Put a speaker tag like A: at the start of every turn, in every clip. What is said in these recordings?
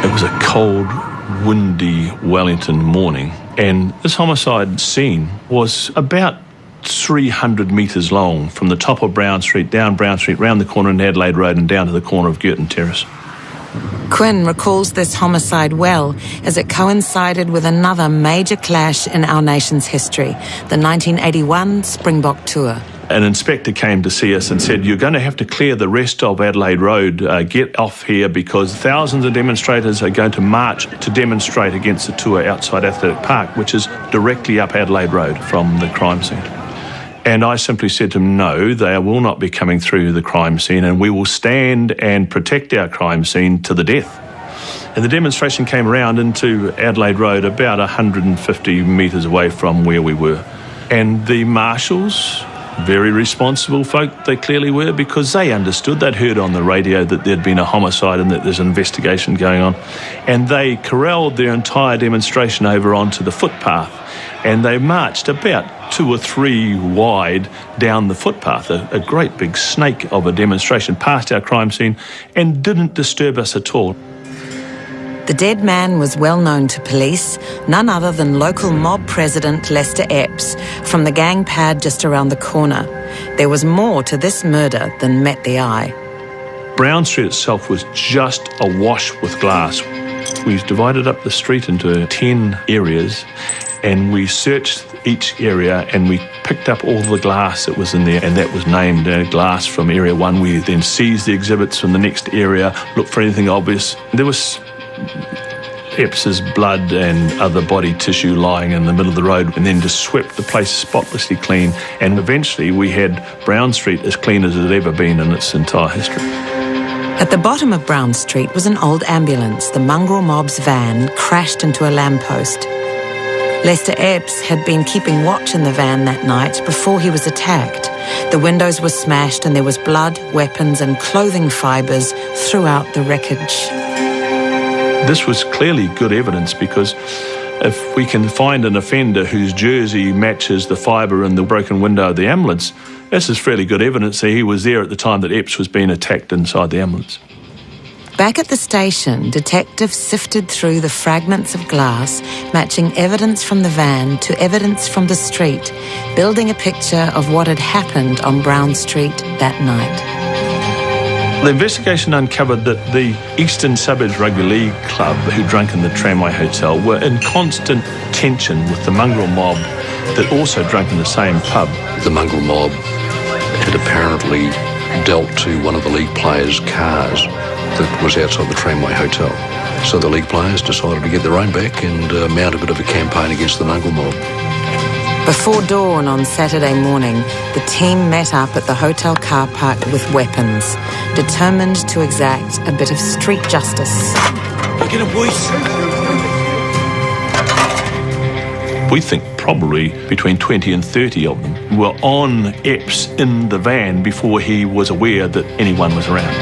A: It was a cold, windy Wellington morning, and this homicide scene was about 300 metres long from the top of Brown Street, down Brown Street, round the corner in Adelaide Road and down to the corner of Girton Terrace.
B: Quinn recalls this homicide well, as it coincided with another major clash in our nation's history, the 1981 Springbok Tour.
A: An inspector came to see us and said, "You're going to have to clear the rest of Adelaide Road, get off here, because thousands of demonstrators are going to march to demonstrate against the tour outside Athletic Park, which is directly up Adelaide Road from the crime scene." And I simply said to him, "No, they will not be coming through the crime scene, and we will stand and protect our crime scene to the death." And the demonstration came around into Adelaide Road, about 150 metres away from where we were. And the marshals, very responsible folk they clearly were, because they understood, they'd heard on the radio that there'd been a homicide and that there's an investigation going on. And they corralled their entire demonstration over onto the footpath, and they marched about 2 or 3 wide down the footpath, a great big snake of a demonstration past our crime scene, and didn't disturb us at all.
B: The dead man was well known to police, none other than local mob president Lester Epps, from the gang pad just around the corner. There was more to this murder than met the eye.
A: Brown Street itself was just awash with glass. We divided up the street into 10 areas, and we searched each area and we picked up all the glass that was in there, and that was named glass from area 1. We then seized the exhibits from the next area, looked for anything obvious. There was Epps's blood and other body tissue lying in the middle of the road, and then just swept the place spotlessly clean, and eventually we had Brown Street as clean as it had ever been in its entire history.
B: At the bottom of Brown Street was an old ambulance. The Mongrel Mob's van crashed into a lamppost. Lester Epps had been keeping watch in the van that night before he was attacked. The windows were smashed and there was blood, weapons and clothing fibres throughout the wreckage.
A: This was clearly good evidence, because if we can find an offender whose jersey matches the fibre in the broken window of the ambulance, this is fairly good evidence that he was there at the time that Epps was being attacked inside the ambulance.
B: Back at the station, detectives sifted through the fragments of glass, matching evidence from the van to evidence from the street, building a picture of what had happened on Brown Street that night.
A: The investigation uncovered that the Eastern Suburbs Rugby League club, who drank in the Tramway Hotel, were in constant tension with the Mongrel Mob that also drank in the same pub.
C: The Mongrel Mob had apparently dealt to one of the league players' cars that was outside the Tramway Hotel. So the league players decided to get their own back and mount a bit of a campaign against the Mongrel Mob.
B: Before dawn on Saturday morning, the team met up at the hotel car park with weapons, determined to exact a bit of street justice.
A: Get him, boys. We think probably between 20 and 30 of them were on Epps in the van before he was aware that anyone was around.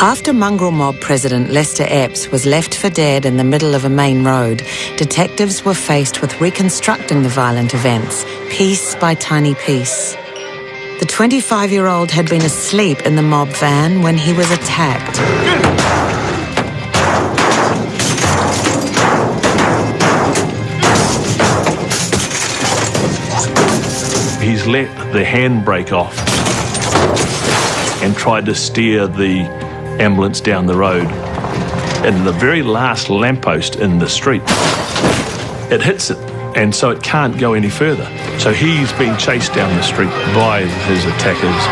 B: After Mongrel Mob president Lester Epps was left for dead in the middle of a main road, detectives were faced with reconstructing the violent events, piece by tiny piece. The 25-year-old had been asleep in the mob van when he was attacked.
A: He's let the handbrake off and tried to steer the ambulance down the road. And the very last lamppost in the street, it hits it, and so it can't go any further. So he's being chased down the street by his attackers.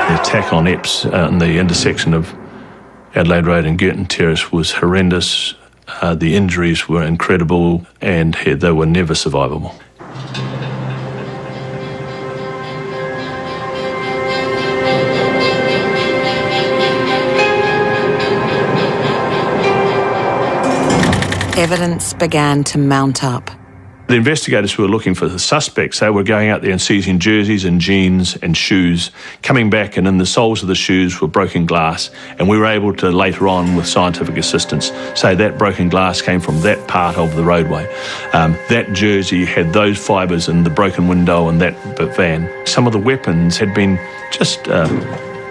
A: The attack on Epps in the intersection of Adelaide Road and Girton Terrace was horrendous. The injuries were incredible, and they were never survivable.
B: Evidence began to mount up.
A: The investigators who were looking for the suspects, they were going out there and seizing jerseys and jeans and shoes, coming back, and in the soles of the shoes were broken glass, and we were able to later on, with scientific assistance, say that broken glass came from that part of the roadway. That jersey had those fibres in the broken window and that van. Some of the weapons had been just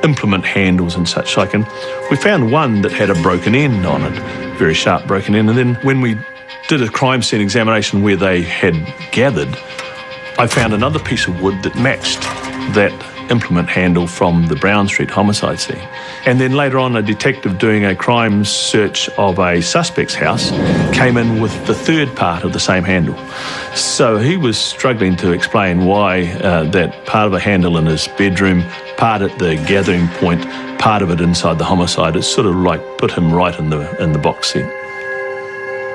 A: implement handles and such like, and we found one that had a broken end on it, very sharp broken end, and then when we did a crime scene examination where they had gathered, I found another piece of wood that matched that implement handle from the Brown Street homicide scene. And then later on, a detective doing a crime search of a suspect's house came in with the third part of the same handle. So he was struggling to explain why that part of a handle in his bedroom, part at the gathering point, part of it inside the homicide, it sort of like put him right in the box seat.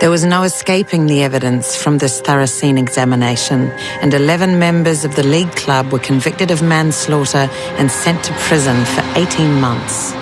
B: There was no escaping the evidence from this thorough scene examination, and 11 members of the League Club were convicted of manslaughter and sent to prison for 18 months.